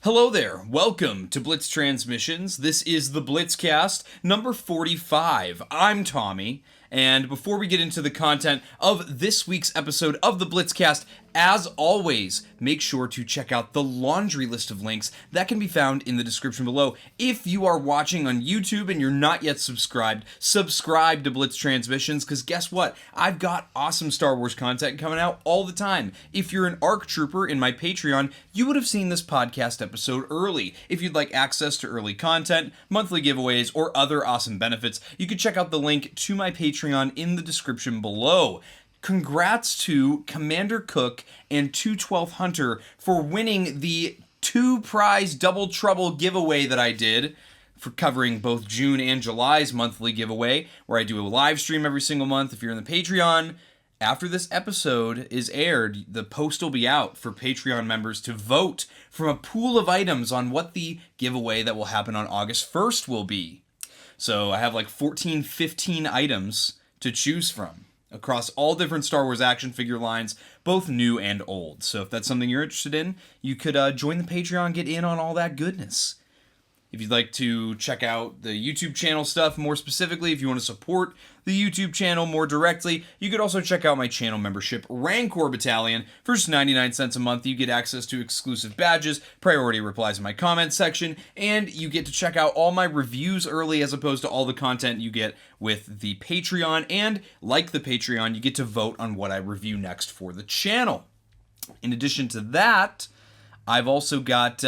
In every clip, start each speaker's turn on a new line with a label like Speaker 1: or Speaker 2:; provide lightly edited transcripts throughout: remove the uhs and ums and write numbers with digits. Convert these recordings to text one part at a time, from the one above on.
Speaker 1: Hello there, welcome to Blitz Transmissions. This is the Blitzcast, number 45. I'm Tommy, and before we get into the content of this week's episode of the Blitzcast, as always, make sure to check out the laundry list of links that can be found in the description below. If you are watching on YouTube and you're not yet subscribed, subscribe to Blitz Transmissions, because guess what? I've got awesome Star Wars content coming out all the time. If you're an ARC Trooper in my Patreon, you would have seen this podcast episode early. If you'd like access to early content, monthly giveaways, or other awesome benefits, you can check out the link to my Patreon in the description below. Congrats to Commander Cook and 212 Hunter for winning the 2-prize Double Trouble giveaway that I did for covering both June and July's monthly giveaway, where I do a live stream every single month. If you're in the Patreon, after this episode is aired, the post will be out for Patreon members to vote from a pool of items on what the giveaway that will happen on August 1st will be. So I have like 15 items to choose from across all different Star Wars action figure lines, both new and old. So if that's something you're interested in, you could join the Patreon, get in on all that goodness. If you'd like to check out the YouTube channel stuff more specifically, if you want to support the YouTube channel more directly, you could also check out my channel membership, Rancor Battalion. For just 99 cents a month, you get access to exclusive badges, priority replies in my comments section, and you get to check out all my reviews early as opposed to all the content you get with the Patreon. And like the Patreon, you get to vote on what I review next for the channel. In addition to that, I've also got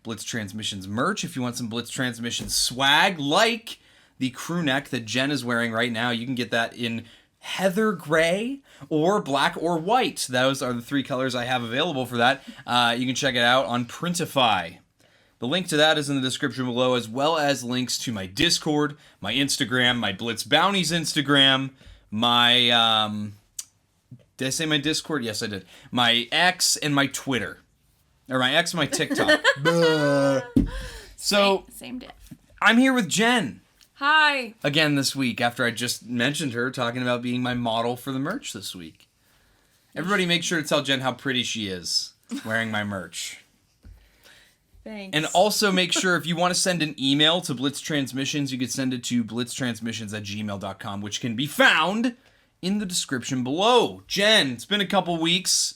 Speaker 1: Blitz Transmissions merch. If you want some Blitz Transmissions swag, like the crew neck that Jen is wearing right now, you can get that in heather gray or black or white. Those are the 3 colors I have available for that. You can check it out on Printify. The link to that is in the description below, as well as links to my Discord, my Instagram, my Blitz Bounties Instagram, my... did I say my Discord? Yes, I did. My X and my Twitter. Or my X and my TikTok. So,
Speaker 2: same diff.
Speaker 1: I'm here with Jen.
Speaker 2: Hi.
Speaker 1: Again this week, after I just mentioned her, talking about being my model for the merch this week. Everybody make sure to tell Jen how pretty she is wearing my merch.
Speaker 2: Thanks.
Speaker 1: And also make sure if you want to send an email to Blitz Transmissions, you can send it to blitztransmissions@gmail.com, which can be found in the description below. Jen, it's been a couple weeks.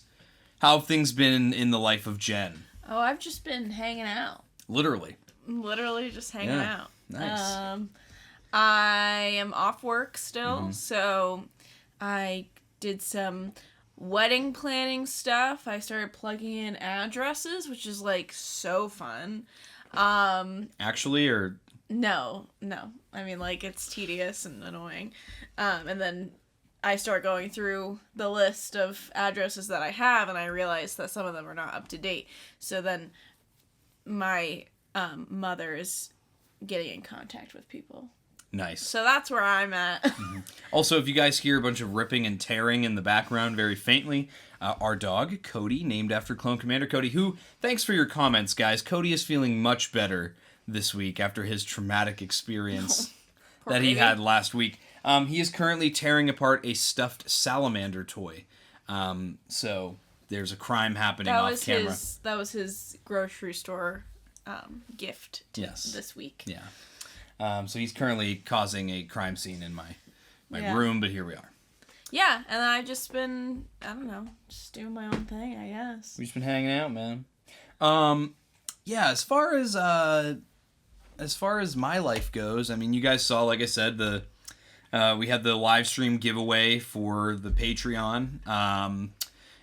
Speaker 1: How have things been in the life of Jen?
Speaker 2: Oh, I've just been hanging out.
Speaker 1: Literally
Speaker 2: just hanging out.
Speaker 1: Nice.
Speaker 2: I am off work still, so I did some wedding planning stuff. I started plugging in addresses, which is like so fun.
Speaker 1: Actually, or?
Speaker 2: No. I mean, like, it's tedious and annoying. And then I start going through the list of addresses that I have, and I realize that some of them are not up to date. So then my mother is getting in contact with people.
Speaker 1: Nice.
Speaker 2: So that's where I'm at.
Speaker 1: Also, if you guys hear a bunch of ripping and tearing in the background very faintly, our dog, Cody, named after Clone Commander Cody, who, thanks for your comments, guys. Cody is feeling much better this week after his traumatic experience that he had last week. He is currently tearing apart a stuffed salamander toy. So there's a crime happening off camera.
Speaker 2: That was his grocery store gift this week.
Speaker 1: Yeah. So he's currently causing a crime scene in my room, but here we are.
Speaker 2: Yeah, and I've just been, I don't know, just doing my own thing, I guess.
Speaker 1: We've just been hanging out, man. Yeah, as far as my life goes, I mean, you guys saw, like I said, we had the live stream giveaway for the Patreon,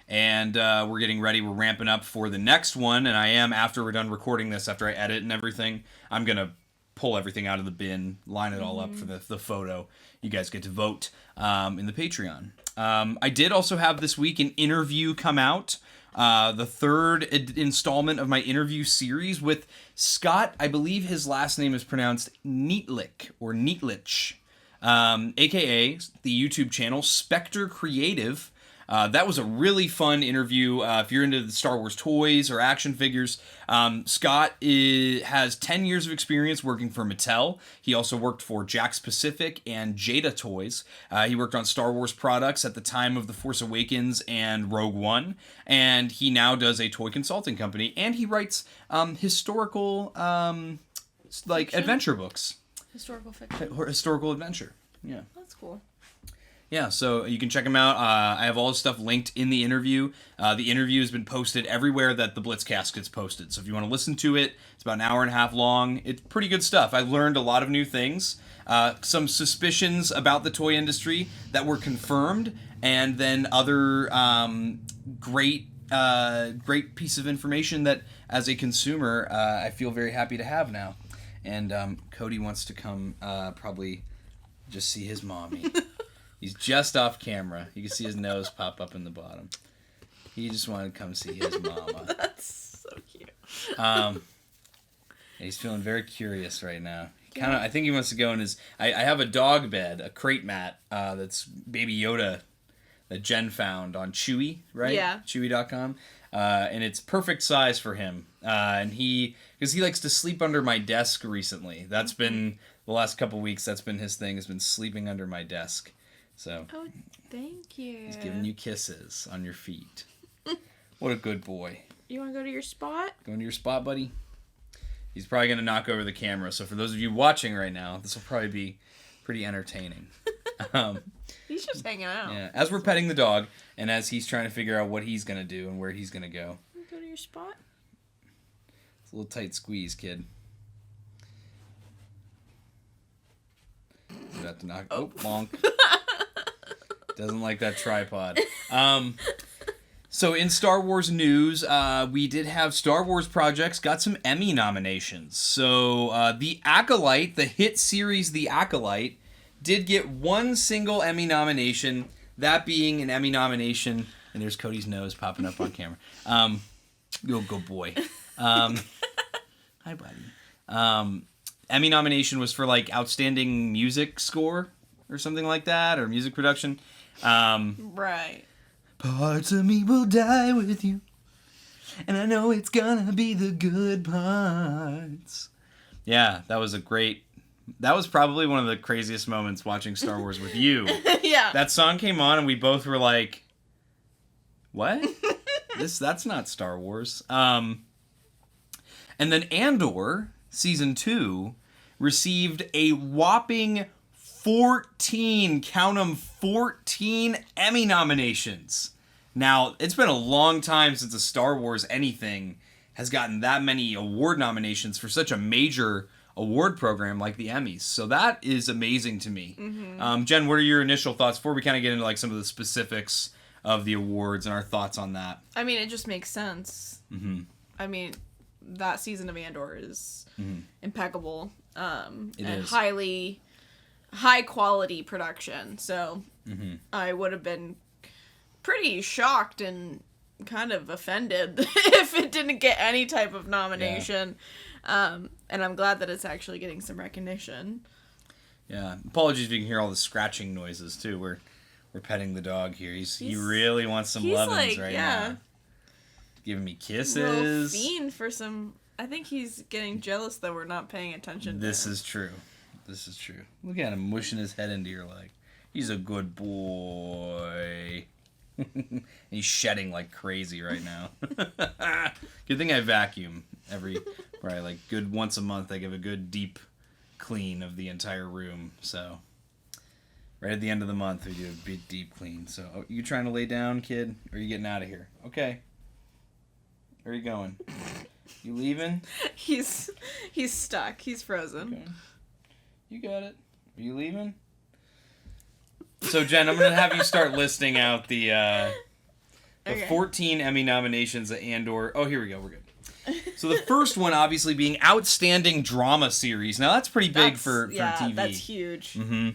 Speaker 1: and we're getting ready. We're ramping up for the next one, and I am, after we're done recording this, after I edit and everything, I'm going to pull everything out of the bin, line it all up for the photo. You guys get to vote in the Patreon. I did also have this week an interview come out, the third installment of my interview series with Scott. I believe his last name is pronounced Neatlich or Neatlich, aka the YouTube channel Spectre Creative. That was a really fun interview. If you're into the Star Wars toys or action figures, Scott has 10 years of experience working for Mattel. He also worked for Jakks Pacific and Jedi Toys. He worked on Star Wars products at the time of The Force Awakens and Rogue One, and he now does a toy consulting company, and he writes historical
Speaker 2: Fiction?
Speaker 1: adventure books.
Speaker 2: Historical fiction.
Speaker 1: Historical adventure. Yeah.
Speaker 2: That's cool.
Speaker 1: Yeah, so you can check him out. I have all his stuff linked in the interview. The interview has been posted everywhere that the Blitzcast gets posted. So if you want to listen to it, it's about an hour and a half long. It's pretty good stuff. I learned a lot of new things. Some suspicions about the toy industry that were confirmed, and then other great piece of information that, as a consumer, I feel very happy to have now. And Cody wants to come probably just see his mommy. He's just off camera. You can see his nose pop up in the bottom. He just wanted to come see his mama.
Speaker 2: That's so cute.
Speaker 1: He's feeling very curious right now. I think he wants to go in his... I have a dog bed, a crate mat, that's Baby Yoda that Jen found on Chewy, right?
Speaker 2: Yeah.
Speaker 1: Chewy.com. And it's perfect size for him. Because he likes to sleep under my desk recently. That's been... The last couple weeks, that's been his thing, has been sleeping under my desk. So,
Speaker 2: oh, thank you.
Speaker 1: He's giving you kisses on your feet. What a good boy.
Speaker 2: You want to go to your spot?
Speaker 1: Going to your spot, buddy? He's probably going to knock over the camera. So for those of you watching right now, this will probably be pretty entertaining.
Speaker 2: He's just hanging out.
Speaker 1: Yeah, as we're petting the dog, and as he's trying to figure out what he's going to do and where he's going to go.
Speaker 2: Go to your spot?
Speaker 1: It's a little tight squeeze, kid. You have to knock... Oh, bonk. Doesn't like that tripod. So in Star Wars news, we did have Star Wars projects got some Emmy nominations. So The Acolyte, the hit series The Acolyte, did get one single Emmy nomination, that being an Emmy nomination, and there's Cody's nose popping up on camera. You're a good boy. Hi, buddy. Emmy nomination was for outstanding music score or something like that, or music production.
Speaker 2: Right.
Speaker 1: Parts of me will die with you, and I know it's gonna be the good parts. Yeah, that was probably one of the craziest moments watching Star Wars with you.
Speaker 2: Yeah.
Speaker 1: That song came on and we both were like, what? That's not Star Wars. And then Andor, Season 2, received a whopping 14, count 'em, 14 Emmy nominations. Now, it's been a long time since a Star Wars anything has gotten that many award nominations for such a major award program like the Emmys. So that is amazing to me. Mm-hmm. Jen, what are your initial thoughts before we kind of get into some of the specifics of the awards and our thoughts on that?
Speaker 2: I mean, it just makes sense.
Speaker 1: Mm-hmm.
Speaker 2: I mean, that season of Andor is impeccable.
Speaker 1: It is.
Speaker 2: High quality production. So I would have been pretty shocked and kind of offended if it didn't get any type of nomination. Yeah. And I'm glad that it's actually getting some recognition. Yeah.
Speaker 1: Apologies if you can hear all the scratching noises too. We're petting the dog here. He really wants some lovin's right now. Giving me kisses.
Speaker 2: Little fiend for some. I think he's getting jealous that we're not paying attention.
Speaker 1: This is true. Look at him mushing his head into your leg. He's a good boy. He's shedding like crazy right now. Good thing I vacuum probably good once a month. I give a good deep clean of the entire room. So right at the end of the month, we do a big deep clean. So you trying to lay down, kid? Or are you getting out of here? Okay. Where are you going? You leaving?
Speaker 2: He's stuck. He's frozen.
Speaker 1: Okay. You got it. Are you leaving? So, Jen, I'm going to have you start listing out the 14 Emmy nominations at Andor. Oh, here we go. We're good. So the first one, obviously, being Outstanding Drama Series. Now, that's pretty big for TV.
Speaker 2: Yeah, that's huge.
Speaker 1: Mm-hmm.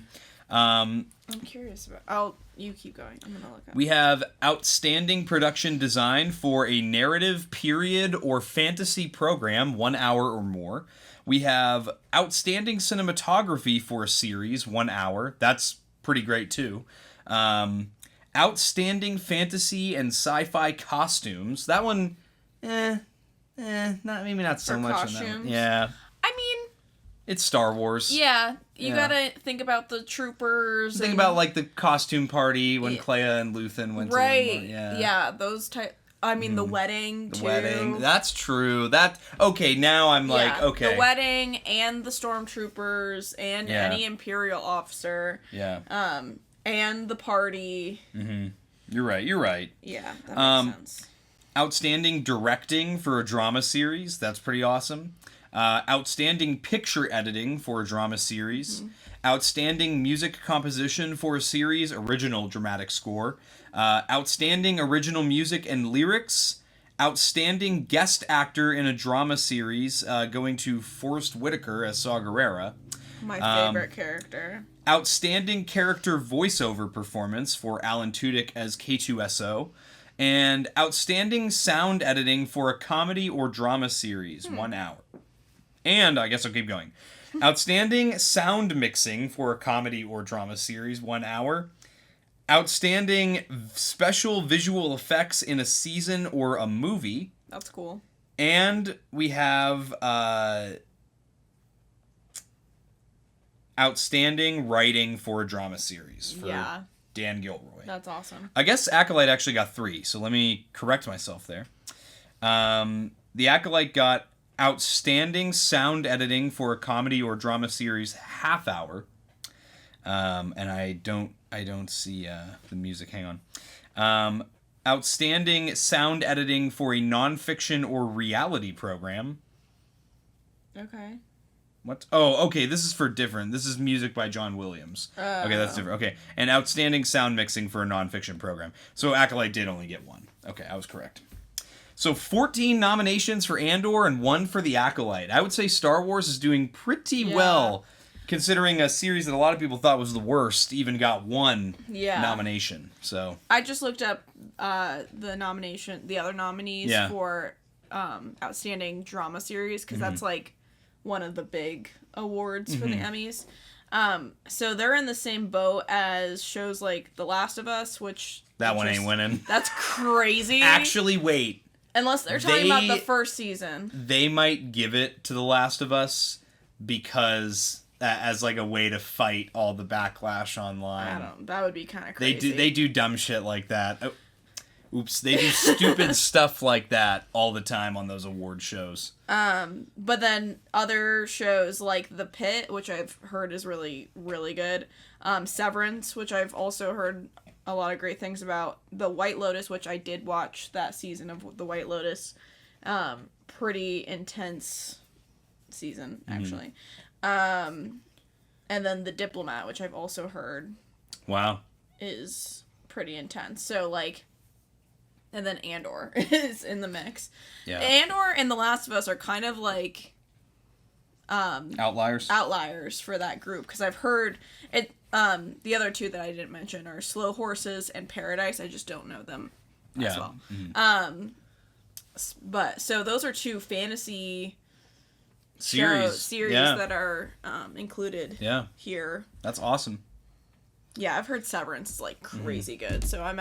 Speaker 2: I'm curious about... You keep going. I'm going to look up.
Speaker 1: We have Outstanding Production Design for a Narrative, Period, or Fantasy Program, 1 hour or more. We have Outstanding Cinematography for a Series, 1 hour. That's pretty great, too. Outstanding fantasy and sci-fi costumes. That one, maybe not so
Speaker 2: For
Speaker 1: much.
Speaker 2: costumes?
Speaker 1: On that one. Yeah.
Speaker 2: I mean,
Speaker 1: it's Star Wars.
Speaker 2: Yeah, you gotta think about the troopers.
Speaker 1: Think about like the costume party when Clea and Luthen went to
Speaker 2: the yeah, those type. I mean, the wedding too.
Speaker 1: The wedding. That's true. Okay. Now I'm like, okay.
Speaker 2: The wedding and the stormtroopers and any Imperial officer.
Speaker 1: Yeah.
Speaker 2: And the party.
Speaker 1: Mm-hmm. You're right.
Speaker 2: Yeah, that makes sense.
Speaker 1: Outstanding directing for a drama series. That's pretty awesome. Outstanding picture editing for a drama series. Mm-hmm. Outstanding music composition for a series, original dramatic score. Outstanding original music and lyrics. Outstanding guest actor in a drama series, going to Forrest Whitaker as Saw Gerrera.
Speaker 2: My favorite character.
Speaker 1: Outstanding character voiceover performance for Alan Tudyk as K2SO. And outstanding sound editing for a comedy or drama series, 1 hour. And I guess I'll keep going. Outstanding sound mixing for a comedy or drama series, 1 hour. Outstanding special visual effects in a season or a movie.
Speaker 2: That's cool.
Speaker 1: And we have outstanding writing for a drama series for Dan Gilroy.
Speaker 2: That's awesome.
Speaker 1: I guess Acolyte actually got 3, so let me correct myself there. The Acolyte got outstanding sound editing for a comedy or drama series, half hour. And I don't see the music. Hang on. Outstanding sound editing for a nonfiction or reality program.
Speaker 2: Okay.
Speaker 1: What? Oh, okay. This is for different. This is music by John Williams. Okay, that's different. Okay, and outstanding sound mixing for a nonfiction program. So Acolyte did only get 1. Okay, I was correct. So 14 nominations for Andor and 1 for the Acolyte. I would say Star Wars is doing pretty well, considering a series that a lot of people thought was the worst even got 1 nomination. So
Speaker 2: I just looked up the other nominees for outstanding drama series, because that's like one of the big awards for the Emmys. So they're in the same boat as shows like The Last of Us, which
Speaker 1: that one ain't winning.
Speaker 2: That's crazy.
Speaker 1: Actually, wait.
Speaker 2: Unless they're talking about the first season.
Speaker 1: They might give it to The Last of Us because as like a way to fight all the backlash online.
Speaker 2: That would be kind of crazy.
Speaker 1: They do dumb shit like that. Oh, oops, they do stupid stuff like that all the time on those award shows.
Speaker 2: But then other shows like The Pit, which I've heard is really, really good. Severance, which I've also heard a lot of great things about. The White Lotus, which I did watch that season of The White Lotus. Pretty intense season, actually. And then The Diplomat, which I've also heard is pretty intense. So, like, and then Andor is in the mix. Yeah. Andor and The Last of Us are kind of like outliers for that group, because I've heard it. The other 2 that I didn't mention are Slow Horses and Paradise. I just don't know them as well. Mm-hmm. But so those are 2 fantasy series that are included here.
Speaker 1: That's awesome.
Speaker 2: Yeah, I've heard Severance is like crazy good, so I'm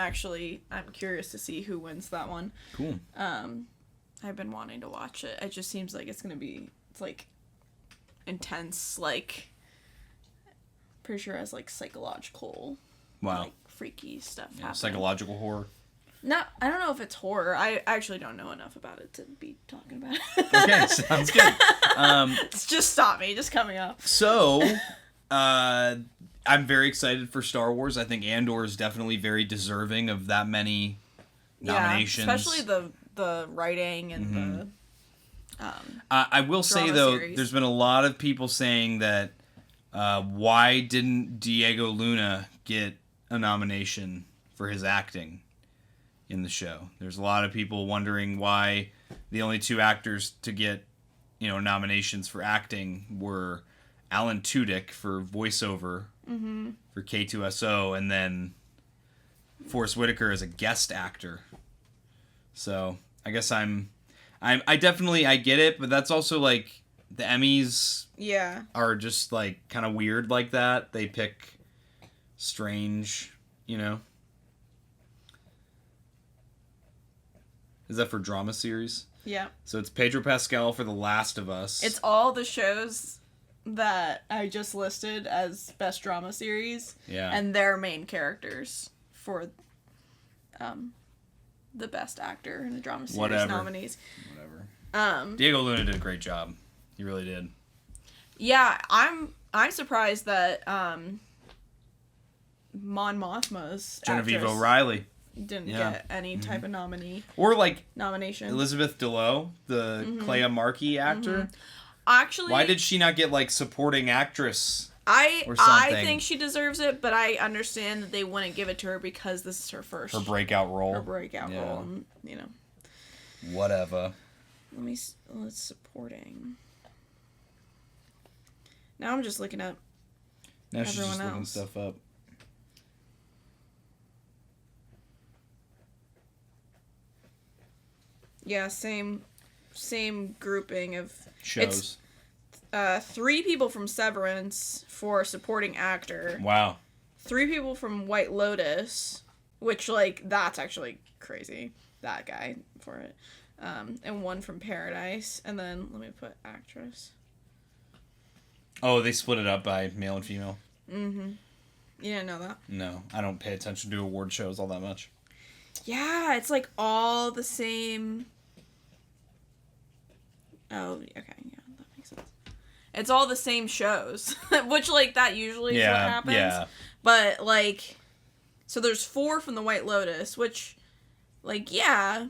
Speaker 2: curious to see who wins that one.
Speaker 1: Cool.
Speaker 2: I've been wanting to watch it. It just seems like it's like intense, like pretty sure it has like psychological, like freaky stuff happening.
Speaker 1: Psychological horror.
Speaker 2: No, I don't know if it's horror. I actually don't know enough about it to be talking about it.
Speaker 1: Okay, sounds good.
Speaker 2: Just stop me. Just cut me off.
Speaker 1: So, I'm very excited for Star Wars. I think Andor is definitely very deserving of that many nominations.
Speaker 2: Especially the writing and the
Speaker 1: I will say, though,
Speaker 2: series.
Speaker 1: There's been a lot of people saying that why didn't Diego Luna get a nomination for his acting in the show? There's a lot of people wondering why the only 2 actors to get, nominations for acting were Alan Tudyk for voiceover for K2SO, and then Forrest Whitaker as a guest actor. So I guess I definitely get it, but that's also like the Emmys are just like kind of weird like that. They pick strange, Is that for drama series?
Speaker 2: Yeah.
Speaker 1: So it's Pedro Pascal for The Last of Us.
Speaker 2: It's all the shows that I just listed as best drama series.
Speaker 1: Yeah.
Speaker 2: And their main characters for the best actor in a drama series nominees.
Speaker 1: Whatever. Diego Luna did a great job. He really did.
Speaker 2: Yeah, I'm surprised that Mon Mothma's
Speaker 1: Genevieve
Speaker 2: actress
Speaker 1: O'Reilly
Speaker 2: didn't get any type of
Speaker 1: or like
Speaker 2: nomination.
Speaker 1: Elizabeth Delo, the Clea Markey actor.
Speaker 2: Actually,
Speaker 1: why did she not get like supporting actress? Or something?
Speaker 2: I think she deserves it, but I understand that they wouldn't give it to her because this is her
Speaker 1: breakout role.
Speaker 2: And,
Speaker 1: Whatever.
Speaker 2: Let's supporting. Now I'm just looking up.
Speaker 1: Now she's just looking stuff up.
Speaker 2: Yeah, same grouping of
Speaker 1: shows.
Speaker 2: It's 3 people from Severance for supporting actor.
Speaker 1: Wow.
Speaker 2: 3 people from White Lotus, which that's actually crazy. That guy for it. And 1 from Paradise, and then let me put actress.
Speaker 1: Oh, they split it up by male and female.
Speaker 2: Mm-hmm. You didn't know that?
Speaker 1: No, I don't pay attention to award shows all that much.
Speaker 2: Yeah, it's all the same. Oh, okay, yeah, that makes sense. It's all the same shows, which that usually is what happens. Yeah. But so there's 4 from the White Lotus, which, yeah,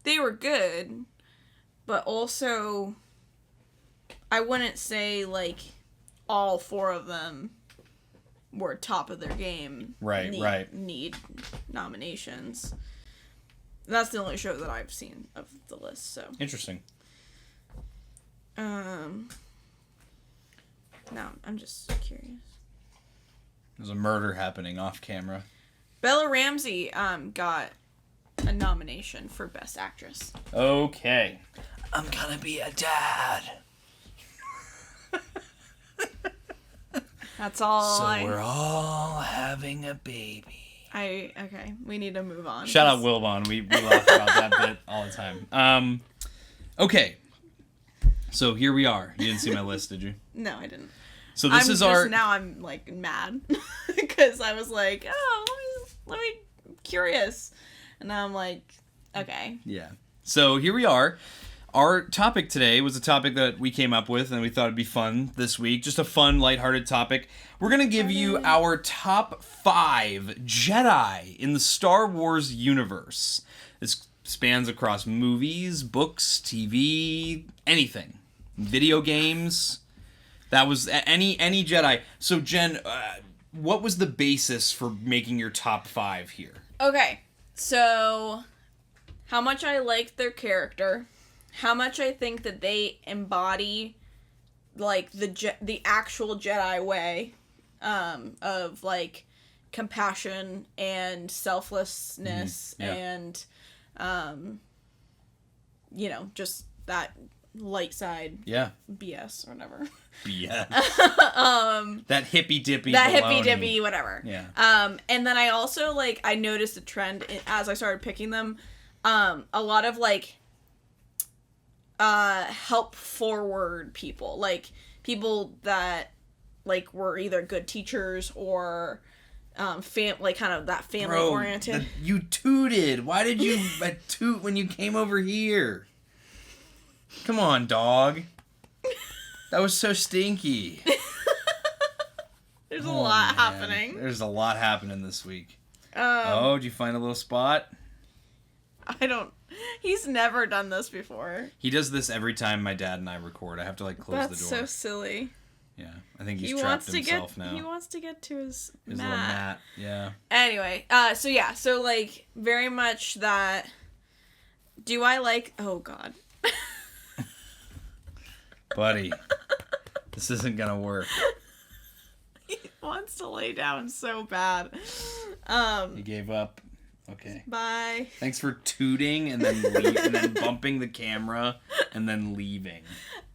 Speaker 2: they were good, but also, I wouldn't say all 4 of them were top of their game.
Speaker 1: Right.
Speaker 2: Need nominations. That's the only show that I've seen of the list, so.
Speaker 1: Interesting.
Speaker 2: No, I'm just curious.
Speaker 1: There's a murder happening off camera.
Speaker 2: Bella Ramsey got a nomination for Best Actress.
Speaker 1: Okay. I'm gonna be a dad.
Speaker 2: That's all.
Speaker 1: So we're all having a baby.
Speaker 2: Okay, we need to move on.
Speaker 1: Shout out Wilbon. We laugh about that bit all the time. Okay. So here we are. You didn't see my list, did you?
Speaker 2: No, I didn't.
Speaker 1: So this is our.
Speaker 2: Now I'm mad because I was let me curious, and now I'm okay.
Speaker 1: Yeah. So here we are. Our topic today was a topic that we came up with and we thought it'd be fun this week. Just a fun, lighthearted topic. We're going to give you our top 5 Jedi in the Star Wars universe. This spans across movies, books, TV, anything. Video games. That was any Jedi. So Jen, what was the basis for making your top 5 here?
Speaker 2: Okay. So how much I liked their character. How much I think that they embody, the actual Jedi way, of, compassion and selflessness and, just that light side.
Speaker 1: Yeah.
Speaker 2: BS or whatever.
Speaker 1: BS. That hippy-dippy baloney.
Speaker 2: Hippy-dippy, whatever.
Speaker 1: Yeah.
Speaker 2: And then I also, I noticed a trend as I started picking them, a lot of, help forward people, people that were either good teachers or kind of that family oriented.
Speaker 1: You tooted. Why did you toot when you came over here? Come on, dog. That was so stinky.
Speaker 2: There's a lot happening.
Speaker 1: There's a lot happening this week. Did you find a little spot?
Speaker 2: I don't. He's never done this before.
Speaker 1: He does this every time my dad and I record. I have to close the door.
Speaker 2: That's so silly.
Speaker 1: Yeah, I think he's trapped himself now.
Speaker 2: He wants to get to his mat.
Speaker 1: Little mat. Yeah.
Speaker 2: Anyway, so very much that. Do I like? Oh God.
Speaker 1: Buddy, this isn't gonna work.
Speaker 2: He wants to lay down so bad.
Speaker 1: He gave up. Okay.
Speaker 2: Bye.
Speaker 1: Thanks for tooting and then bumping the camera and then leaving.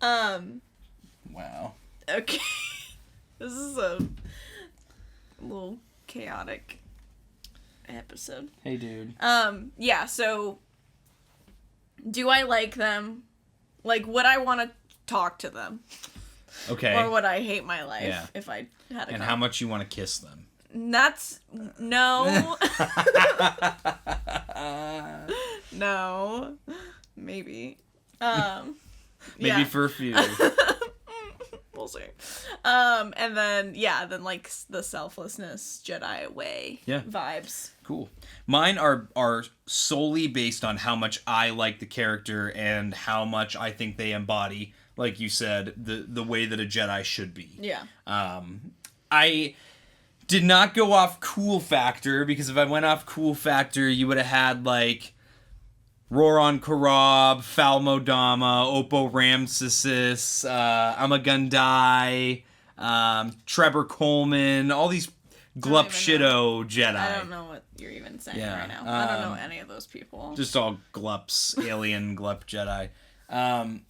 Speaker 1: Wow.
Speaker 2: Okay. This is a little chaotic episode.
Speaker 1: Hey, dude.
Speaker 2: Yeah, so Do I like them? Like, would I want to talk to them?
Speaker 1: Okay.
Speaker 2: Or would I hate my life if I had a
Speaker 1: And how much you want to kiss them?
Speaker 2: That's... No. No. Maybe.
Speaker 1: Maybe for a few.
Speaker 2: We'll see. And then, like, the selflessness Jedi way vibes.
Speaker 1: Cool. Mine are solely based on how much I like the character and how much I think they embody, like you said, the way that a Jedi should be.
Speaker 2: Yeah.
Speaker 1: I did not go off cool factor, because if I went off cool factor, you would have had, like, Roran Karab, Fal Modama, Oppo Ramses, Amagundai, Trevor Coleman, all these glup shitto Jedi.
Speaker 2: I don't know what you're even saying right now. I don't know any of those people.
Speaker 1: Just all glups, alien glup Jedi.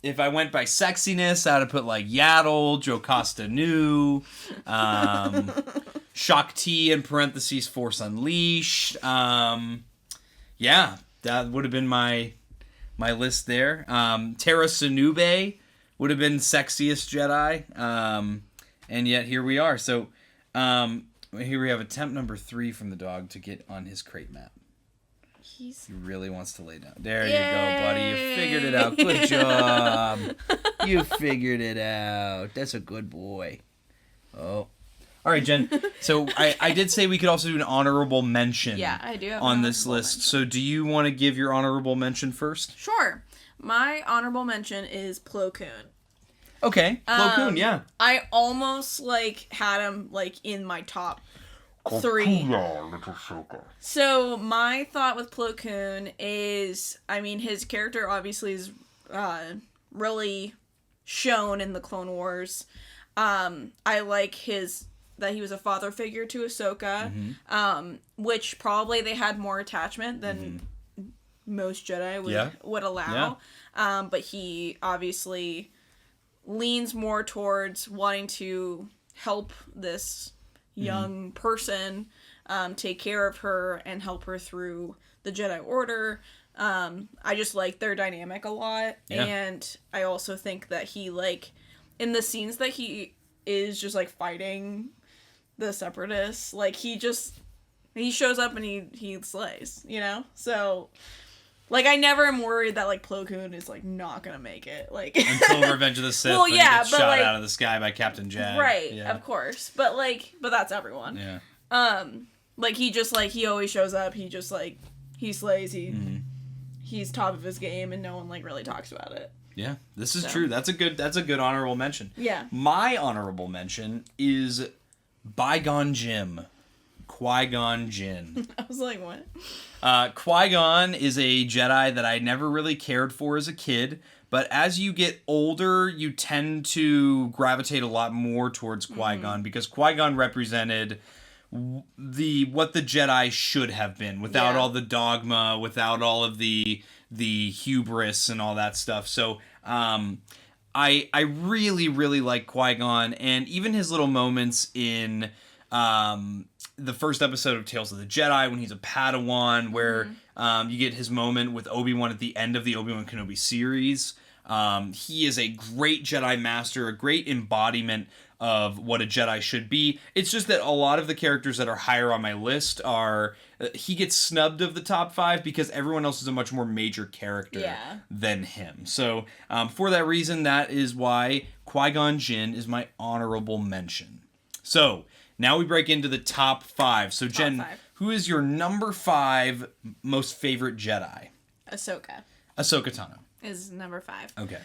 Speaker 1: If I went by sexiness, I'd have put like Yaddle, Jocasta Nu, Shakti in parentheses, Force Unleashed. That would have been my list there. Tara Sinube would have been sexiest Jedi. And yet here we are. So here we have attempt number 3 from the dog to get on his crate map. He really wants to lay down. There you go, buddy. You figured it out. Good job. You figured it out. That's a good boy. Oh. All right, Jen. So I did say we could also do an honorable mention
Speaker 2: I do have
Speaker 1: on this list. So do you want to give your honorable mention first?
Speaker 2: Sure. My honorable mention is Plo Koon.
Speaker 1: Okay. Plo Koon, yeah.
Speaker 2: I almost, like, had him, like, in my top 3. So my thought with Plo Koon is, I mean, his character obviously is really shown in the Clone Wars. I like that he was a father figure to Ahsoka, which probably they had more attachment than most Jedi would allow. Yeah. But he obviously leans more towards wanting to help this young person take care of her and help her through the Jedi Order. I just like their dynamic a lot. Yeah. And I also think that he, like, in the scenes that he is just, like, fighting the Separatists, like, he shows up and he slays, you know? So, like, I never am worried that, like, Plo Koon is, like, not gonna make it, like... Until
Speaker 1: Revenge of the Sith, when he gets shot like, out of the sky by Captain Jack.
Speaker 2: Right, of course. But that's everyone.
Speaker 1: Yeah.
Speaker 2: Like, he just, like, he always shows up, he just, like, he slays, he's top of his game, and no one, like, really talks about it.
Speaker 1: Yeah, this is true. That's a good honorable mention.
Speaker 2: Yeah.
Speaker 1: My honorable mention is Bygone Jim. Qui-Gon Jinn.
Speaker 2: I was like, what?
Speaker 1: Qui-Gon is a Jedi that I never really cared for as a kid, but as you get older, you tend to gravitate a lot more towards Qui-Gon, because Qui-Gon represented what the Jedi should have been, without all the dogma, without all of the hubris and all that stuff. So I really, really like Qui-Gon, and even his little moments in the first episode of Tales of the Jedi, when he's a Padawan, where you get his moment with Obi-Wan at the end of the Obi-Wan Kenobi series. He is a great Jedi Master, a great embodiment of what a Jedi should be. It's just that a lot of the characters that are higher on my list are... he gets snubbed of the top 5 because everyone else is a much more major character than him. So, for that reason, that is why Qui-Gon Jinn is my honorable mention. So... now we break into the top 5. So, Jen, who is your number 5 most favorite Jedi?
Speaker 2: Ahsoka.
Speaker 1: Ahsoka Tano.
Speaker 2: Is number 5.
Speaker 1: Okay.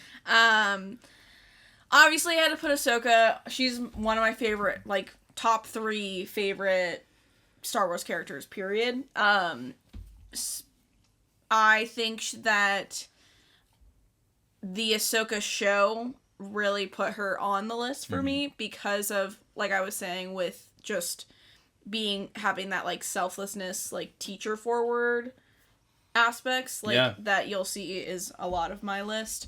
Speaker 2: Obviously, I had to put Ahsoka. She's one of my favorite, like, top 3 favorite Star Wars characters, period. I think that the Ahsoka show really put her on the list for me because of, like I was saying, with just having that, like, selflessness, like, teacher forward aspects, like, that you'll see is a lot of my list.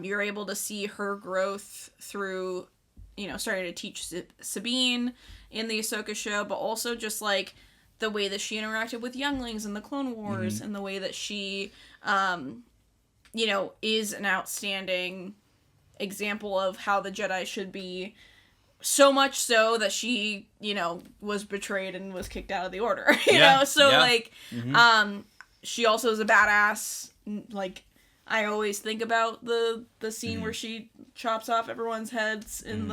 Speaker 2: You're able to see her growth through, you know, starting to teach Sabine in the Ahsoka show, but also just, like, the way that she interacted with younglings in the Clone Wars, and the way that she is an outstanding example of how the Jedi should be. So much so that she, was betrayed and was kicked out of the Order. you know? So, she also is a badass. Like, I always think about the scene where she chops off everyone's heads in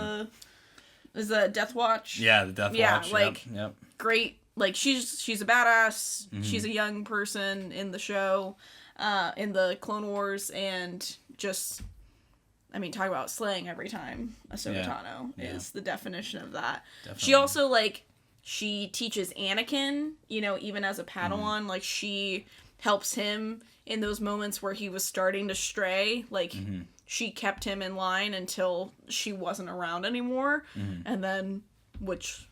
Speaker 2: is the Death Watch?
Speaker 1: Yeah, the Death Watch.
Speaker 2: Like,
Speaker 1: yep.
Speaker 2: Great. Like, she's a badass. She's a young person in the show, in the Clone Wars, and just... I mean, talk about slaying every time. Ahsoka Tano is the definition of that. Definitely. She also, she teaches Anakin, even as a Padawan. Like, she helps him in those moments where he was starting to stray. Like, she kept him in line until she wasn't around anymore. And then, which,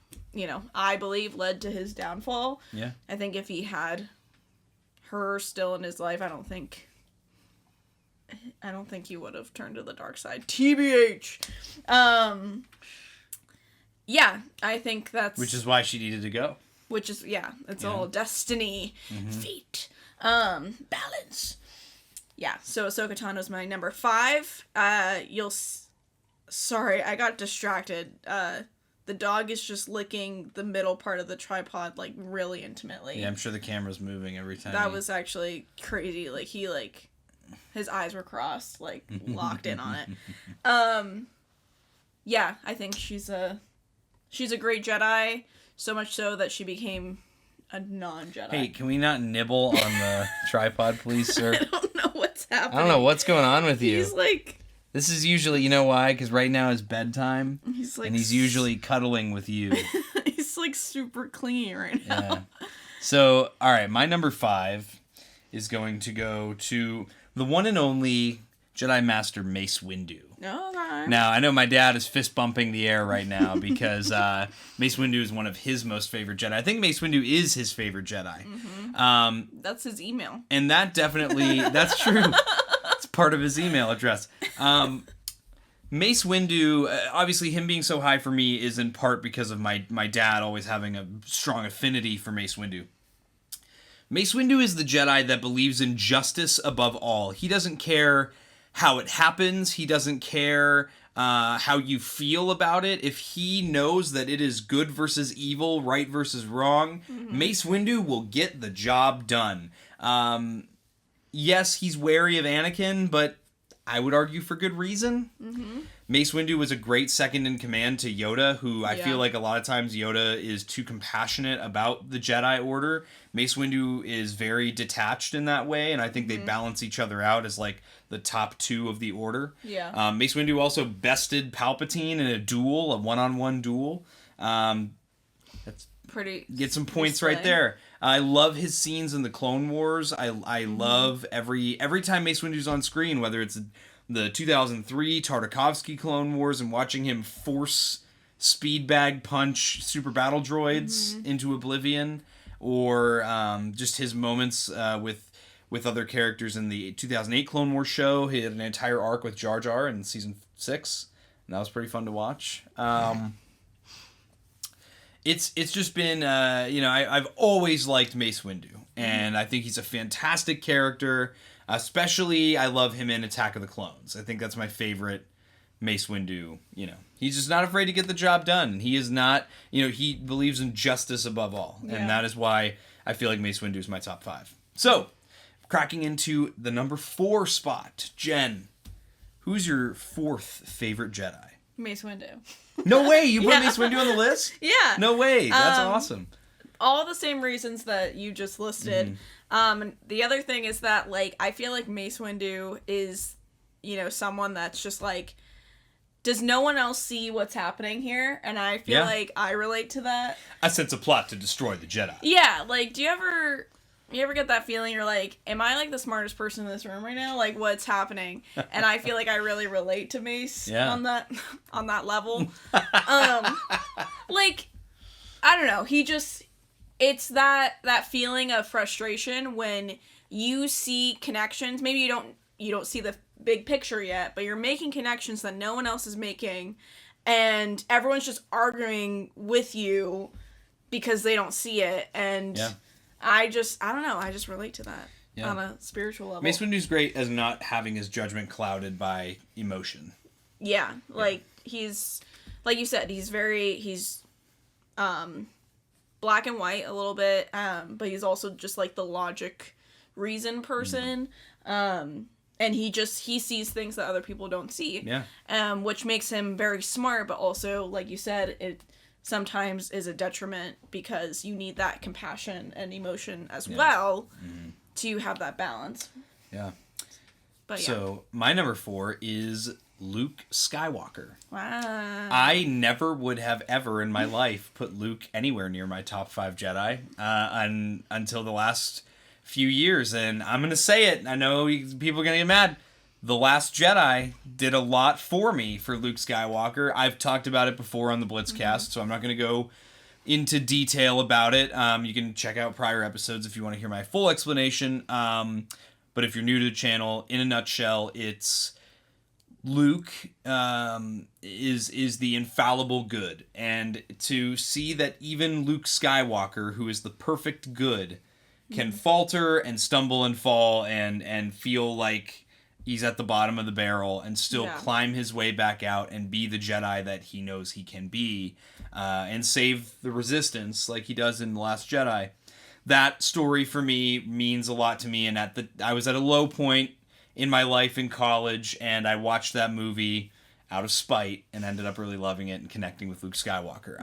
Speaker 2: I believe led to his downfall.
Speaker 1: Yeah.
Speaker 2: I think if he had her still in his life, I don't think he would have turned to the dark side. TBH. Yeah, I think that's...
Speaker 1: Which is why she needed to go.
Speaker 2: Which is, it's all destiny, fate, balance. Yeah, so Ahsoka Tano's my number 5. Sorry, I got distracted. The dog is just licking the middle part of the tripod, really intimately.
Speaker 1: Yeah, I'm sure the camera's moving every time.
Speaker 2: That was actually crazy. His eyes were crossed, locked in on it. Yeah, I think she's a great Jedi, so much so that she became a non-Jedi.
Speaker 1: Hey, can we not nibble on the tripod, please, sir?
Speaker 2: I don't know what's happening.
Speaker 1: I don't know what's going on with you.
Speaker 2: He's
Speaker 1: This is usually, you know why? Because right now is bedtime, and he's usually cuddling with you.
Speaker 2: He's, super clingy right now.
Speaker 1: Yeah. So, all right, my number 5 is going to go to... the one and only Jedi Master Mace Windu.
Speaker 2: Okay.
Speaker 1: Now, I know my dad is fist bumping the air right now because Mace Windu is one of his most favorite Jedi. I think Mace Windu is his favorite Jedi.
Speaker 2: That's his email.
Speaker 1: And that definitely, that's true. It's part of his email address. Mace Windu, obviously him being so high for me is in part because of my dad always having a strong affinity for Mace Windu. Mace Windu is the Jedi that believes in justice above all. He doesn't care how it happens. He doesn't care how you feel about it. If he knows that it is good versus evil, right versus wrong, Mace Windu will get the job done. Yes, he's wary of Anakin, but I would argue for good reason. Mace Windu was a great second in command to Yoda, who I feel like a lot of times Yoda is too compassionate about the Jedi Order. Mace Windu is very detached in that way, and I think they balance each other out as the top 2 of the Order.
Speaker 2: Yeah.
Speaker 1: Mace Windu also bested Palpatine in a duel, a one-on-one duel. That's
Speaker 2: pretty.
Speaker 1: Get some points right there. I love his scenes in the Clone Wars. I love every time Mace Windu's on screen, whether it's the 2003 Tartakovsky Clone Wars and watching him force speed bag punch super battle droids into oblivion, or just his moments with other characters in the 2008 Clone Wars show. He had an entire arc with Jar Jar in season 6, and that was pretty fun to watch. It's just been, I've always liked Mace Windu, and I think he's a fantastic character. Especially, I love him in Attack of the Clones. I think that's my favorite Mace Windu. He's just not afraid to get the job done. He is not, he believes in justice above all. Yeah. And that is why I feel like Mace Windu is my top 5. So, cracking into the number 4 spot. Jen, who's your 4th favorite Jedi?
Speaker 2: Mace Windu.
Speaker 1: No way! You put Mace Windu on the list?
Speaker 2: Yeah.
Speaker 1: No way! That's awesome.
Speaker 2: All the same reasons that you just listed. The other thing is that, I feel like Mace Windu is, someone that's just does no one else see what's happening here? And I feel like I relate to that.
Speaker 1: A sense of plot to destroy the Jedi.
Speaker 2: Yeah, do you ever get that feeling you're am I the smartest person in this room right now? What's happening? And I feel like I really relate to Mace on that level. I don't know, it's that feeling of frustration when you see connections. Maybe you don't see the big picture yet, but you're making connections that no one else is making, and everyone's just arguing with you because they don't see it. And I don't know, I just relate to that. on a spiritual level.
Speaker 1: Mace Windu's great as not having his judgment clouded by emotion.
Speaker 2: Yeah, like he's, like you said, he's black and white a little bit, but he's also just like the logic reason person. And he sees things that other people don't see.
Speaker 1: Yeah.
Speaker 2: Which makes him very smart, but also, like you said, it sometimes is a detriment because you need that compassion and emotion as well to have that balance.
Speaker 1: Yeah.
Speaker 2: But
Speaker 1: so my number 4 is Luke Skywalker.
Speaker 2: Wow.
Speaker 1: I never would have ever in my life put Luke anywhere near my top 5 Jedi until the last few years, and I'm gonna say it. I know people are gonna get mad. The Last Jedi did a lot for me for Luke Skywalker. I've talked about it before on the Blitzcast, so I'm not gonna go into detail about it. You can check out prior episodes if you want to hear my full explanation. But if you're new to the channel, in a nutshell, it's Luke is the infallible good, and to see that even Luke Skywalker, who is the perfect good, can falter and stumble and fall and feel like he's at the bottom of the barrel and still climb his way back out and be the Jedi that he knows he can be, and save the Resistance like he does in The Last Jedi. That story for me means a lot to me, and I was at a low point in my life in college, and I watched that movie out of spite and ended up really loving it and connecting with Luke Skywalker.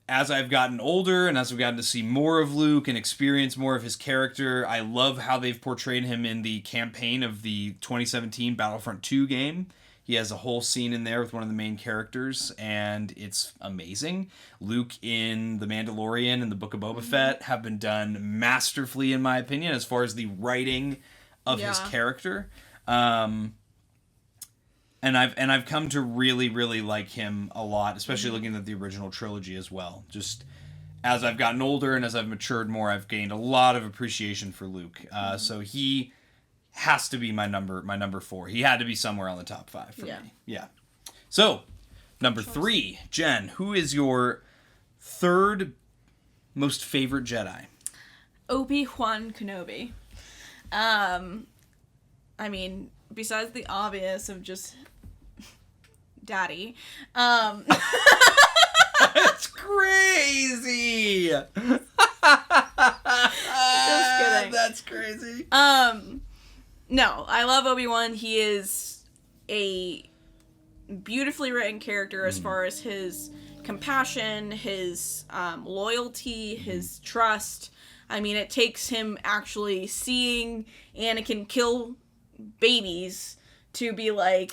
Speaker 1: As I've gotten older and as I've gotten to see more of Luke and experience more of his character, I love how they've portrayed him in the campaign of the 2017 Battlefront 2 game. He has a whole scene in there with one of the main characters, and it's amazing. Luke in The Mandalorian and the Book of Boba Fett have been done masterfully, in my opinion, as far as the writing of his character. And I've come to really, really like him a lot, especially looking at the original trilogy as well. Just as I've gotten older and as I've matured more, I've gained a lot of appreciation for Luke. So he has to be my number 4. He had to be somewhere on the top 5 for me. Yeah. So, number 3, Jen, who is your third most favorite Jedi?
Speaker 2: Obi-Wan Kenobi. I mean, besides the obvious of just daddy.
Speaker 1: That's crazy.
Speaker 2: Just kidding.
Speaker 1: That's crazy.
Speaker 2: No, I love Obi-Wan. He is a beautifully written character as far as his compassion, his loyalty, his trust. I mean, it takes him actually seeing Anakin kill babies to be like,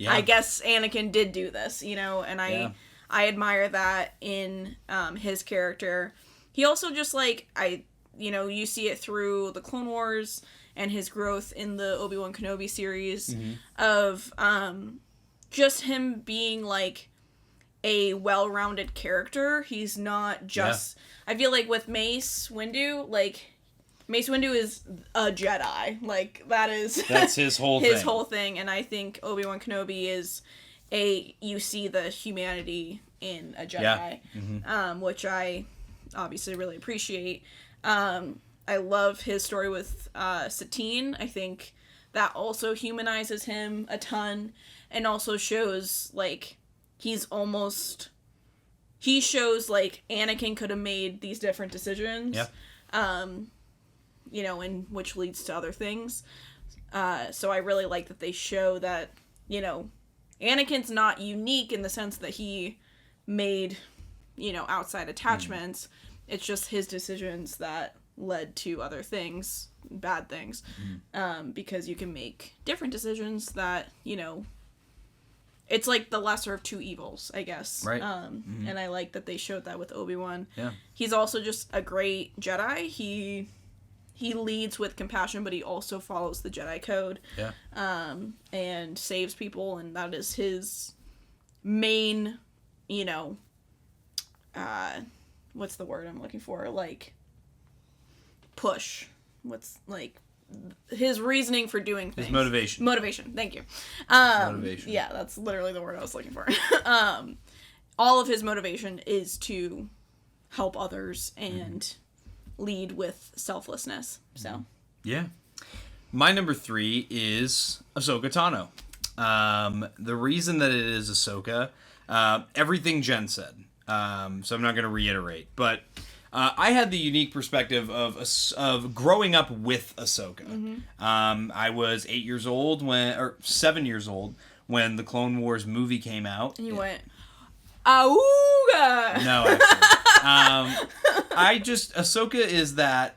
Speaker 2: I guess Anakin did do this, you know, and I admire that in his character. He also just like, you see it through the Clone Wars and his growth in the Obi-Wan Kenobi series of just him being like a well-rounded character. He's not just, I feel like with Mace Windu, like, Mace Windu is a Jedi. Like, that's his whole thing. And I think Obi-Wan Kenobi is you see the humanity in a Jedi, which I obviously really appreciate. I love his story with Satine. I think that also humanizes him a ton and also shows, like, he shows, like, Anakin could have made these different decisions. And which leads to other things. So I really like that they show that, Anakin's not unique in the sense that he made, outside attachments. It's just his decisions that led to other things, bad things. Because you can make different decisions that, it's like the lesser of two evils, I guess.
Speaker 1: Right.
Speaker 2: And I like that they showed that with Obi-Wan.
Speaker 1: Yeah.
Speaker 2: He's also just a great Jedi. He leads with compassion, but he also follows the Jedi code.
Speaker 1: Yeah.
Speaker 2: And saves people, and that is his main, what's the word I'm looking for? Like, push. What's, like, his reasoning for doing things.
Speaker 1: His motivation.
Speaker 2: Motivation, thank you.
Speaker 1: Motivation.
Speaker 2: Yeah, that's literally the word I was looking for. All of his motivation is to help others and lead with selflessness. So
Speaker 1: Yeah. My number 3 is Ahsoka Tano. The reason that it is Ahsoka, everything Jen said. So I'm not going to reiterate, but I had the unique perspective of growing up with Ahsoka. I was 8 years old or 7 years old when the Clone Wars movie came out.
Speaker 2: and you went, "Auga!"
Speaker 1: No, actually. Ahsoka is that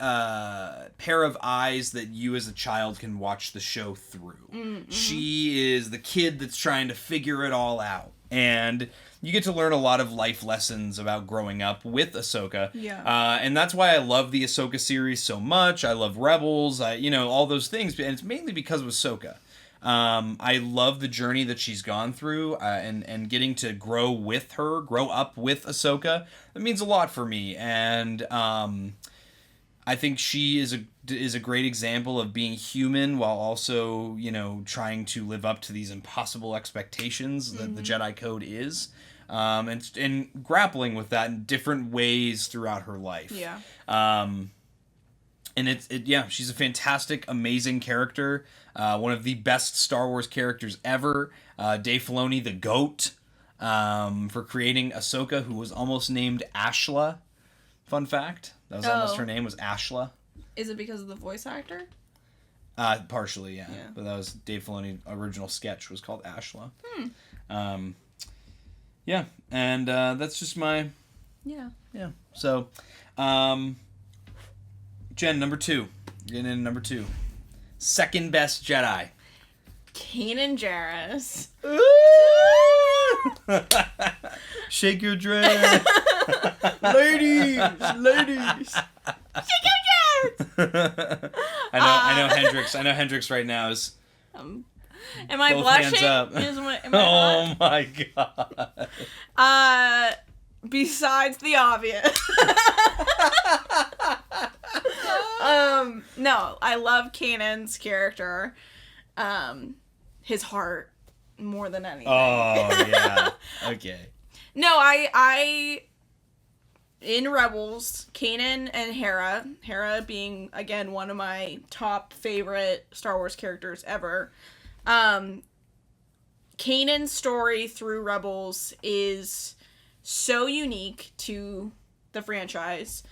Speaker 1: pair of eyes that you as a child can watch the show through. She is the kid that's trying to figure it all out. And you get to learn a lot of life lessons about growing up with Ahsoka.
Speaker 2: Yeah.
Speaker 1: And that's why I love the Ahsoka series so much. I love Rebels, all those things. And it's mainly because of Ahsoka. I love the journey that she's gone through, and getting to grow up with Ahsoka. That means a lot for me, and I think she is a great example of being human while also, trying to live up to these impossible expectations that the Jedi Code is, and grappling with that in different ways throughout her life.
Speaker 2: Yeah.
Speaker 1: And she's a fantastic, amazing character. One of the best Star Wars characters ever. Dave Filoni, the GOAT, for creating Ahsoka, who was almost named Ashla. Fun fact. That was almost her name, was Ashla.
Speaker 2: Is it because of the voice actor?
Speaker 1: Partially, yeah. But that was Dave Filoni's original sketch was called Ashla. Yeah, and that's just my...
Speaker 2: Yeah.
Speaker 1: Yeah. So, Jen, number 2. Getting in number 2. Second best Jedi.
Speaker 2: Kanan Jarrus.
Speaker 1: Shake your dress. ladies.
Speaker 2: Shake your dress.
Speaker 1: I know Hendrix. I know Hendrix right now is.
Speaker 2: Am I
Speaker 1: both
Speaker 2: blushing?
Speaker 1: hands up.
Speaker 2: Am I
Speaker 1: Oh my god.
Speaker 2: Besides the obvious. No, I love Kanan's character. His heart more than anything.
Speaker 1: Oh yeah. Okay.
Speaker 2: No, I in Rebels, Kanan and Hera being again one of my top favorite Star Wars characters ever. Kanan's story through Rebels is so unique to the franchise.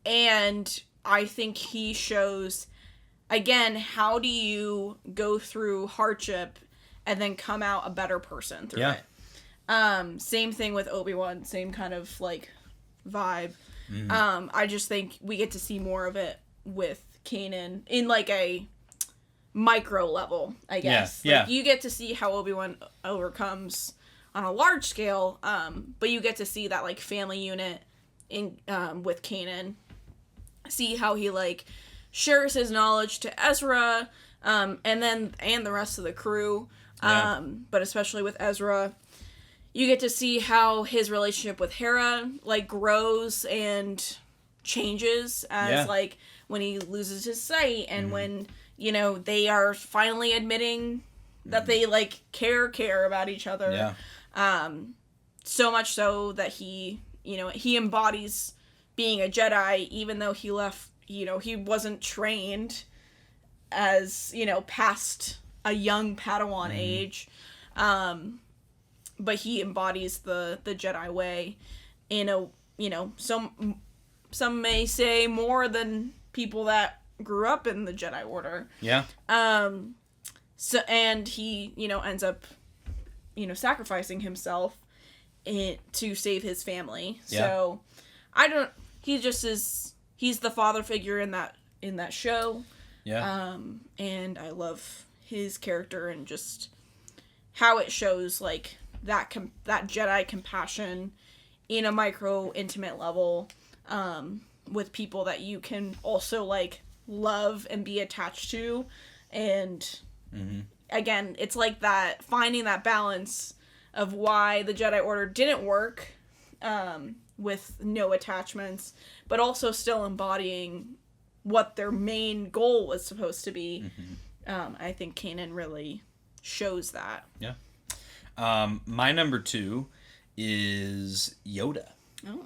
Speaker 2: And I think he shows, again, how do you go through hardship and then come out a better person through it. Same thing with Obi-Wan, same kind of, vibe. I just think we get to see more of it with Kanan in, a micro level, I guess.
Speaker 1: Yeah.
Speaker 2: You get to see how Obi-Wan overcomes on a large scale, but you get to see that, family unit in with Kanan. See how he shares his knowledge to Ezra, and the rest of the crew. But especially with Ezra, you get to see how his relationship with Hera grows and changes as when he loses his sight and when they are finally admitting that they care about each other. So much so that he embodies being a Jedi, even though he left, he wasn't trained as, past a young Padawan age. But he embodies the Jedi way in a, some may say more than people that grew up in the Jedi Order.
Speaker 1: Yeah.
Speaker 2: So, and he, ends up, sacrificing himself to save his family.
Speaker 1: Yeah.
Speaker 2: So, he's the father figure in that show.
Speaker 1: Yeah.
Speaker 2: And I love his character and just how it shows that Jedi compassion in a micro intimate level, with people that you can also love and be attached to. And again, it's that finding that balance of why the Jedi Order didn't work, with no attachments, but also still embodying what their main goal was supposed to be. I think Kanan really shows that.
Speaker 1: Yeah. My number 2 is Yoda.
Speaker 2: Oh.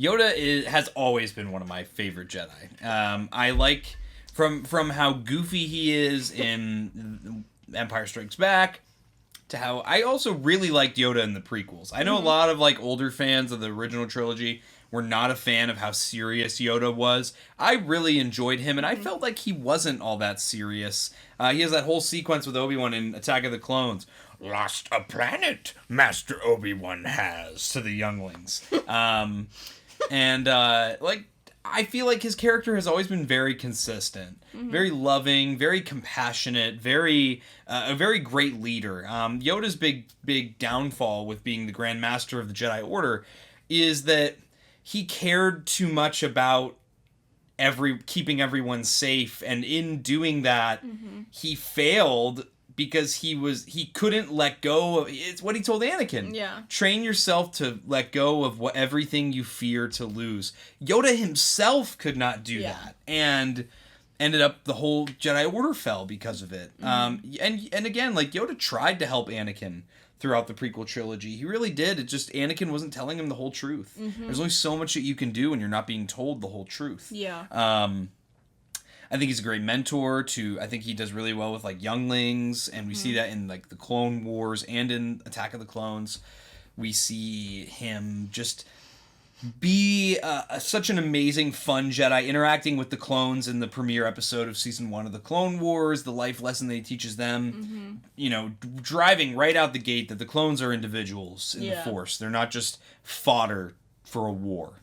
Speaker 1: Has always been one of my favorite Jedi. I like from how goofy he is in Empire Strikes Back to how I also really liked Yoda in the prequels. I know a lot of like older fans of the original trilogy were not a fan of how serious Yoda was. I really enjoyed him, and I felt like he wasn't all that serious. He has that whole sequence with Obi-Wan in Attack of the Clones. Lost a planet, Master Obi-Wan has, to the younglings. I feel like his character has always been very consistent, very loving, very compassionate, a very great leader. Yoda's big downfall with being the Grand Master of the Jedi Order is that he cared too much about keeping everyone safe, and in doing that, he failed because he couldn't let go of. It's what he told Anakin.
Speaker 2: Yeah. Train
Speaker 1: yourself to let go of everything you fear to lose. Yoda himself could not do that, and ended up the whole Jedi Order fell because of it. And again, like Yoda tried to help Anakin throughout the prequel trilogy. He really did. It just Anakin wasn't telling him the whole truth. There's only so much that you can do when you're not being told the whole truth.
Speaker 2: Yeah.
Speaker 1: I think he's a great mentor I think he does really well with like younglings, and we see that in like the Clone Wars and in Attack of the Clones. We see him just be such an amazing, fun Jedi, interacting with the clones in the premiere episode of season 1 of the Clone Wars, the life lesson that he teaches them, driving right out the gate that the clones are individuals in the Force. They're not just fodder for a war,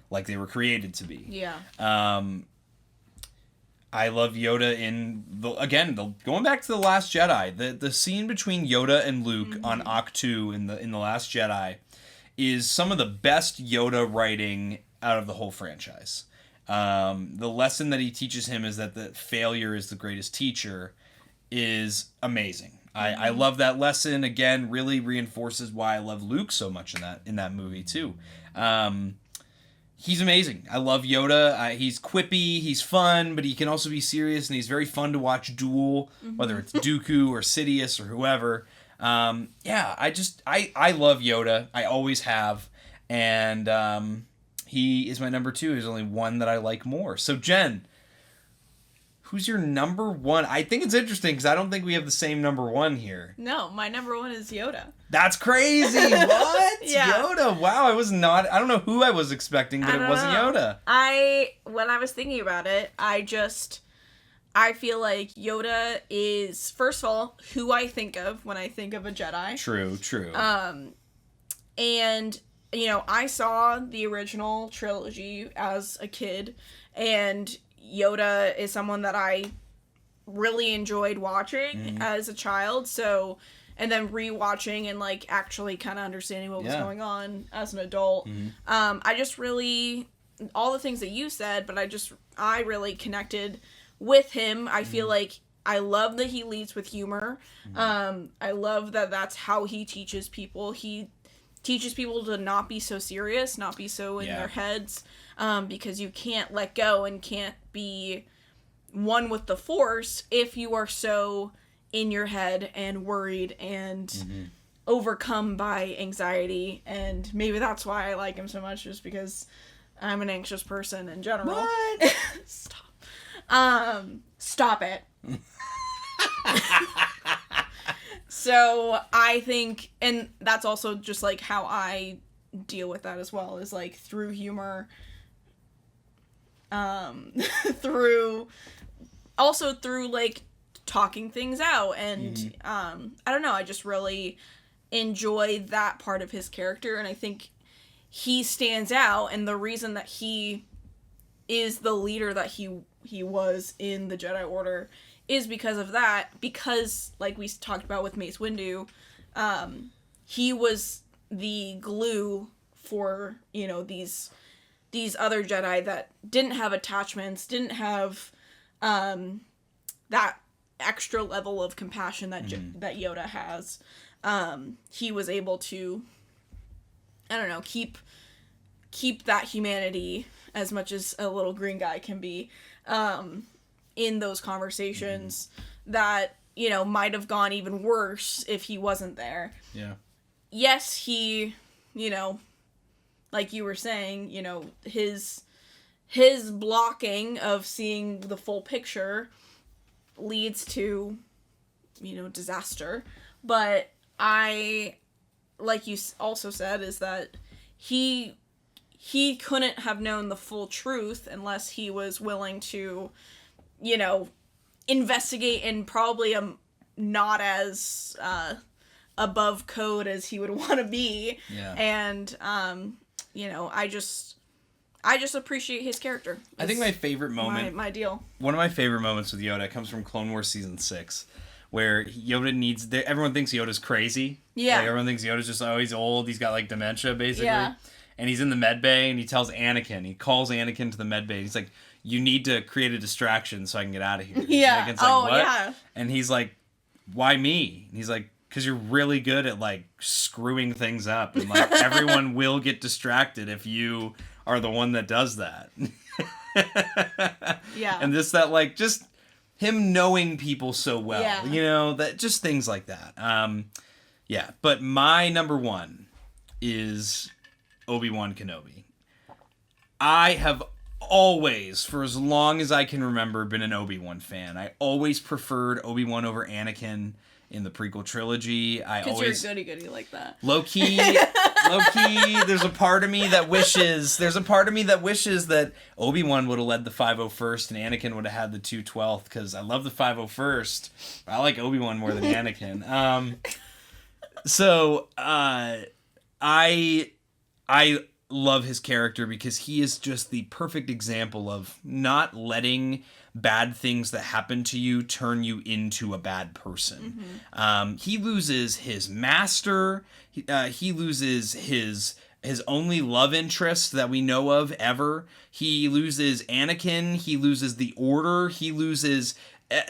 Speaker 1: like they were created to be.
Speaker 2: Yeah.
Speaker 1: I love Yoda going back to The Last Jedi, the scene between Yoda and Luke on Ahch-To in the Last Jedi is some of the best Yoda writing out of the whole franchise. The lesson that he teaches him is that failure is the greatest teacher is amazing. I love that lesson. Again, really reinforces why I love Luke so much in that movie too. He's amazing. I love Yoda. He's quippy, he's fun, but he can also be serious, and he's very fun to watch duel, whether it's Dooku or Sidious or whoever. I love Yoda. I always have. And he is my number 2. There's only one that I like more. So, Jen, who's your number 1? I think it's interesting because I don't think we have the same number 1 here.
Speaker 2: No, my number 1 is Yoda.
Speaker 1: That's crazy. What?
Speaker 2: Yeah.
Speaker 1: Yoda. Wow, I don't know who I was expecting, but it wasn't Yoda.
Speaker 2: When I was thinking about it, I feel like Yoda is, first of all, who I think of when I think of a Jedi.
Speaker 1: True.
Speaker 2: And, I saw the original trilogy as a kid, and Yoda is someone that I really enjoyed watching as a child, and then rewatching and, like, actually kind of understanding what was going on as an adult. I just really, all the things that you said, but I really connected with him. I feel like I love that he leads with humor. I love that that's how he teaches people. He teaches people to not be so serious, not be so in their heads, because you can't let go and can't be one with the Force if you are so in your head and worried and overcome by anxiety. And maybe that's why I like him so much, just because I'm an anxious person in general.
Speaker 1: What?
Speaker 2: Stop it. So I think, and that's also just like how I deal with that as well, is like through humor, through like talking things out, and I don't know, I just really enjoy that part of his character, and I think he stands out, and the reason that he is the leader that he was in the Jedi Order is because of that, because like we talked about with Mace Windu, he was the glue for, these other Jedi that didn't have attachments, didn't have that extra level of compassion that that Yoda has. He was able to, I don't know, keep that humanity as much as a little green guy can be, in those conversations that, might have gone even worse if he wasn't there.
Speaker 1: Yeah.
Speaker 2: Yes, he, like you were saying, you know, his blocking of seeing the full picture leads to, you know, disaster. But like you also said, is that he couldn't have known the full truth unless he was willing to, you know, investigate in probably a not as above code as he would want to be.
Speaker 1: Yeah.
Speaker 2: And you know, I just appreciate his character.
Speaker 1: I think my favorite moment,
Speaker 2: my deal.
Speaker 1: one of my favorite moments with Yoda comes from Clone Wars Season 6, where Yoda everyone thinks Yoda's crazy.
Speaker 2: Yeah.
Speaker 1: Like, everyone thinks Yoda's just, oh, he's old, he's got, like, dementia, basically.
Speaker 2: Yeah.
Speaker 1: And he's in the med bay, and he calls Anakin to the med bay. He's like, you need to create a distraction so I can get out of here.
Speaker 2: Yeah.
Speaker 1: Anakin's like, what?
Speaker 2: Yeah.
Speaker 1: And he's like, why me? And he's like, because you're really good at, like, screwing things up. And, like, everyone will get distracted if you are the one that does that.
Speaker 2: Yeah.
Speaker 1: And that, like, just him knowing people so well.
Speaker 2: Yeah.
Speaker 1: You know, that just things like that. Yeah. But my number one is Obi-Wan Kenobi. I have always, for as long as I can remember, been an Obi-Wan fan. I always preferred Obi-Wan over Anakin in the prequel trilogy.
Speaker 2: Because you're a goody like that.
Speaker 1: Low key, there's a part of me that wishes that Obi-Wan would have led the 501st and Anakin would have had the 212th, because I love the 501st. I like Obi-Wan more than Anakin. So I love his character because he is just the perfect example of not letting bad things that happen to you turn you into a bad person.
Speaker 2: Mm-hmm.
Speaker 1: He loses his master. He loses his only love interest that we know of ever. He loses Anakin. He loses the Order. He loses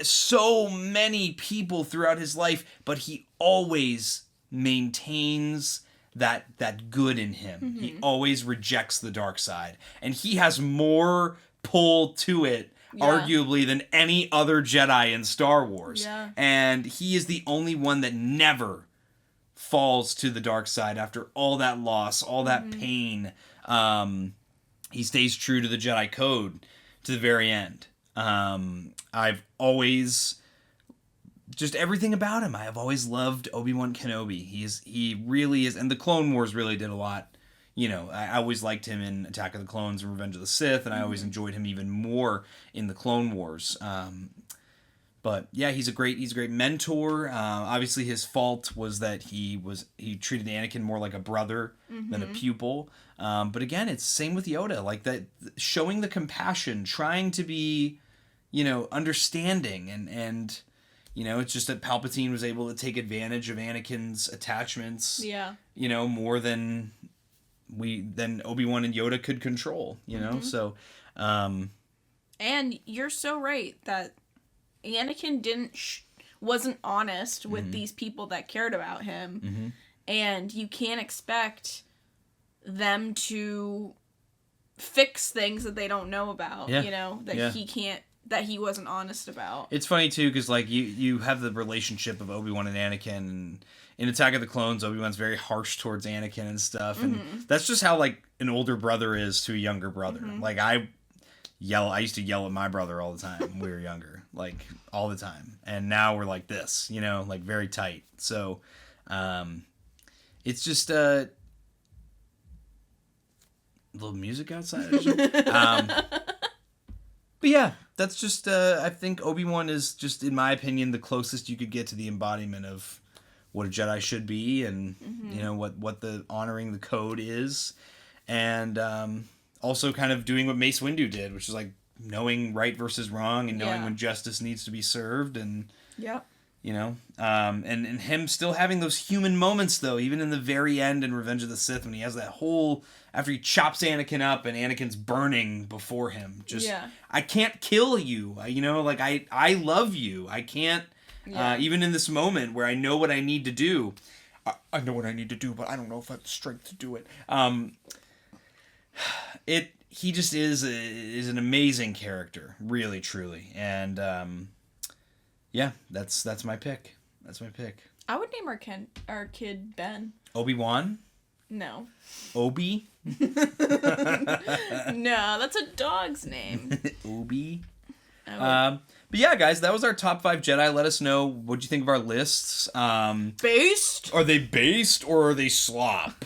Speaker 1: so many people throughout his life, but he always maintains that good in him. Mm-hmm. He always rejects the dark side. And he has more pull to it, arguably, than any other Jedi in Star Wars.
Speaker 2: Yeah.
Speaker 1: And he is the only one that never falls to the dark side after all that loss, all that pain. He stays true to the Jedi code to the very end. I've always... just everything about him. I have always loved Obi-Wan Kenobi. He really is, and the Clone Wars really did a lot. You know, I always liked him in Attack of the Clones and Revenge of the Sith, and I always enjoyed him even more in the Clone Wars. But yeah, he's a great mentor. Obviously, his fault was that he treated Anakin more like a brother than a pupil. But again, it's the same with Yoda. Like that, showing the compassion, trying to be, you know, understanding, and you know, it's just that Palpatine was able to take advantage of Anakin's attachments. Yeah. You know, more than Obi-Wan and Yoda could control, you know? So,
Speaker 2: and you're so right that Anakin wasn't honest with these people that cared about him. And you can't expect them to fix things that they don't know about, you know, that he wasn't honest about.
Speaker 1: It's funny too, because like you have the relationship of Obi-Wan and Anakin, and in Attack of the Clones, Obi-Wan's very harsh towards Anakin and stuff, and that's just how like an older brother is to a younger brother. Like I used to yell at my brother all the time when we were younger, like all the time, and now we're like this, you know, like very tight. So it's just a little music outside. But yeah, that's just, I think Obi-Wan is just, in my opinion, the closest you could get to the embodiment of what a Jedi should be, and, you know, what the honoring the code is. And also kind of doing what Mace Windu did, which is like knowing right versus wrong and knowing when justice needs to be served. And, you know, and him still having those human moments, though, even in the very end in Revenge of the Sith, when he has that whole... after he chops Anakin up and Anakin's burning before him. Just, I can't kill you. You know, like, I love you. I can't, even in this moment where I know what I need to do. I know what I need to do, but I don't know if I have the strength to do it. He just is an amazing character, really, truly. And, yeah, that's my pick. That's my pick.
Speaker 2: I would name our kid Ben.
Speaker 1: Obi-Wan?
Speaker 2: No.
Speaker 1: Obi?
Speaker 2: No, that's a dog's name.
Speaker 1: Obi?
Speaker 2: Oh.
Speaker 1: But yeah, guys, that was our top 5 Jedi. Let us know what you think of our lists.
Speaker 2: Based?
Speaker 1: Are they based or are they slop?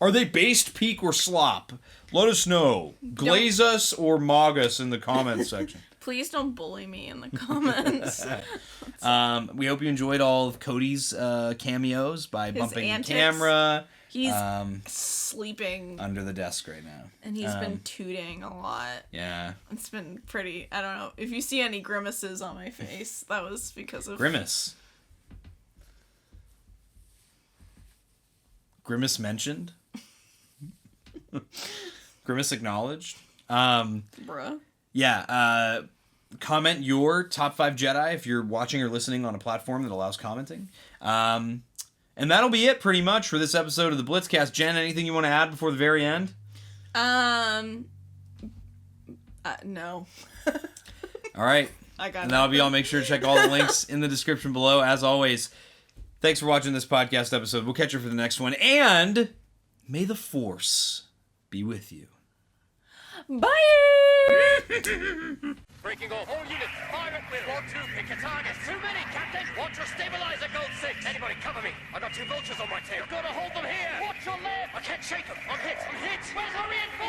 Speaker 1: Are they based, peak, or slop? Let us know. Glaze us or mog us in the comments section.
Speaker 2: Please don't bully me in the comments.
Speaker 1: We hope you enjoyed all of Cody's cameos by bumping
Speaker 2: antics.
Speaker 1: the camera.
Speaker 2: He's sleeping
Speaker 1: Under the desk right now.
Speaker 2: and he's been tooting a lot.
Speaker 1: Yeah.
Speaker 2: It's been pretty, I don't know. If you see any grimaces on my face, that was because of...
Speaker 1: Grimace. Grimace mentioned. Grimace acknowledged.
Speaker 2: Bruh.
Speaker 1: Yeah, comment your top 5 Jedi if you're watching or listening on a platform that allows commenting. And that'll be it pretty much for this episode of the Blitzcast. Jen, anything you want to add before the very end?
Speaker 2: No.
Speaker 1: All right.
Speaker 2: I got it.
Speaker 1: And that'll be all. Make sure to check all the links in the description below. As always, thanks for watching this podcast episode. We'll catch you for the next one. And may the Force be with you.
Speaker 2: Bye!
Speaker 3: Breaking all units, fire at will. 1-2, pick your targets. Too many, Captain. Watch your stabilizer, Gold 6. Anybody cover me. I got 2 vultures on my tail. Gotta hold them here. Watch your left. I can't shake them. I'm hit. Where's our reinforcements?